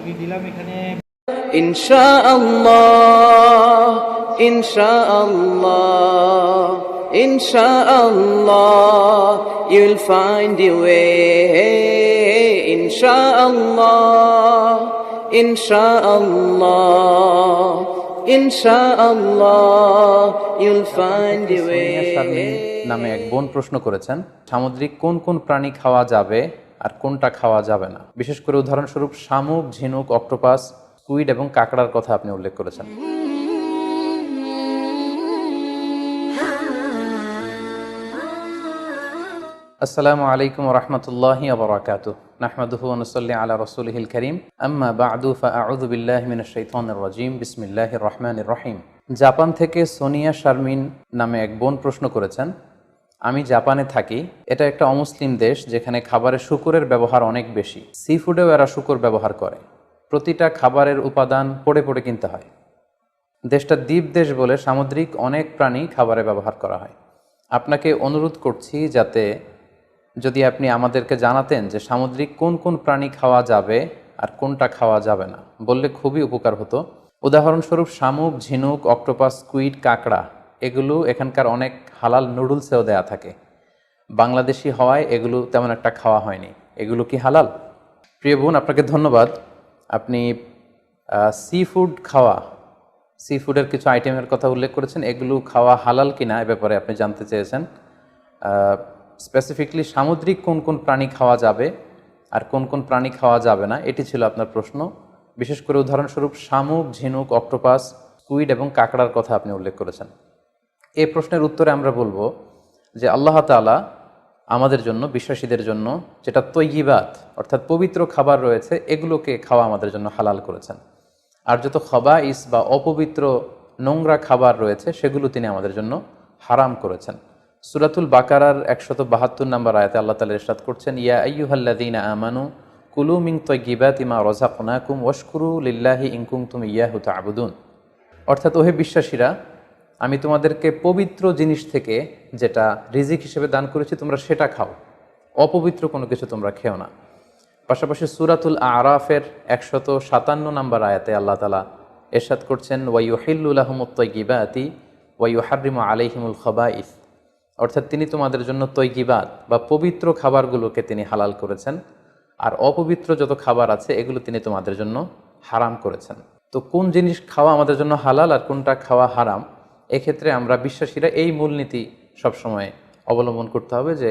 চাকরি দিলাম এখানে। ইনশাআল্লাহ ইনশাআল্লাহ ইনশাআল্লাহ you'll find your way ইনশাআল্লাহ ইনশাআল্লাহ ইনশাআল্লাহ you'll find your way। Sonia Sharmin নামে এক বোন প্রশ্ন করেছেন, সামুদ্রিক কোন কোন প্রাণী খাওয়া যাবে আর কোনটা খাওয়া যাবে না। বিশেষ করে উদাহরণস্বরূপ শামুক, ঝিনুক, অক্টোপাস, স্কুইড এবং কাঁকড়ার কথা আপনি উল্লেখ করেছেন। আসসালামু আলাইকুম ওয়া রাহমাতুল্লাহি ওয়া বারাকাতুহু। নাহমাদুহু ওয়া নুসাল্লি আলা রাসূলিহিল কারীম। আম্মা বা'দু ফাআউযু বিল্লাহি মিনাশ শাইতানির রাজীম। বিসমিল্লাহির রহমানির রহিম। জাপান থেকে সোনিয়া শারমিন নামে এক বোন প্রশ্ন করেছেন, আমি জাপানে থাকি। এটা একটা অমুসলিম দেশ যেখানে খাবারে শূকরের ব্যবহার অনেক বেশি। সি ফুডেও এরা শূকর ব্যবহার করে। প্রতিটা খাবারের উপাদান পড়ে পড়ে কিনতে হয়। দেশটা দ্বীপ দেশ বলে সামুদ্রিক অনেক প্রাণী খাবারে ব্যবহার করা হয়। আপনাকে অনুরোধ করছি যাতে যদি আপনি আমাদেরকে জানাতেন যে সামুদ্রিক কোন কোন প্রাণী খাওয়া যাবে আর কোনটা খাওয়া যাবে না, বললে খুবই উপকার হতো। উদাহরণস্বরূপ শামুক, ঝিনুক, অক্টোপাস, স্কুইড, কাঁকড়া এগুলো এখানকার অনেক হালাল নুডলসেও দেয়া থাকে। বাংলাদেশি হওয়ায় এগুলো তেমন একটা খাওয়া হয়নি। এগুলো কি হালাল? প্রিয় বোন, আপনাকে ধন্যবাদ। আপনি সি ফুড খাওয়া, সি ফুডের কিছু আইটেমের কথা উল্লেখ করেছেন। এগুলো খাওয়া হালাল কিনা এ ব্যাপারে আপনি জানতে চেয়েছেন। স্পেসিফিকলি সামুদ্রিক কোন কোন প্রাণী খাওয়া যাবে আর কোন কোন প্রাণী খাওয়া যাবে না, এটি ছিল আপনার প্রশ্ন। বিশেষ করে উদাহরণস্বরূপ শামুক, ঝিনুক, অক্টোপাস, স্কুইড এবং কাঁকড়ার কথা আপনি উল্লেখ করেছেন। এই প্রশ্নের উত্তরে আমরা বলবো যে আল্লাহ তাআলা আমাদের জন্য, বিশ্বাসীদের জন্য যেটা তৈয়িবাত অর্থাৎ পবিত্র খাবার রয়েছে এগুলোকে খাওয়া আমাদের জন্য হালাল করেছেন। আর যত খাবাইস বা অপবিত্র নোংরা খাবার রয়েছে সেগুলো তিনি আমাদের জন্য হারাম করেছেন। সূরাতুল বাকারার 172 নম্বর আয়াতে আল্লাহ তাআলা ইরশাদ করছেন, ইয়া আইয়ুহাল্লাযীনা আমানু কুলু মিন তাইয়্যিবাতি মা রাযাকনাকুম ওয়াশকুরু লিল্লাহি ইন কুনতুম ইয়্যাহু তা'বুদুন। অর্থাৎ ওহে বিশ্বাসীরা, আমি তোমাদেরকে পবিত্র জিনিস থেকে যেটা রিজিক হিসেবে দান করেছি তোমরা সেটা খাও, অপবিত্র কোনো কিছু তোমরা খেও না। পাশাপাশি সূরাতুল আরাফের 157 নম্বর আয়াতে আল্লাহ তাআলা ইরশাদ করছেন, ওয়া ইউহিল্লু লাহুমুত তাইয়্যিবাতি ওয়া ইউহাররিমু আলাইহিমুল খাবাইস। অর্থাৎ তিনি তোমাদের জন্য তৈয়িবাত বা পবিত্র খাবারগুলোকে তিনি হালাল করেছেন, আর অপবিত্র যত খাবার আছে এগুলো তিনি তোমাদের জন্য হারাম করেছেন। তো কোন জিনিস খাওয়া আমাদের জন্য হালাল আর কোনটা খাওয়া হারাম, এক্ষেত্রে আমরা বিশ্বাসীরা এই মূলনীতি সবসময় অবলম্বন করতে হবে যে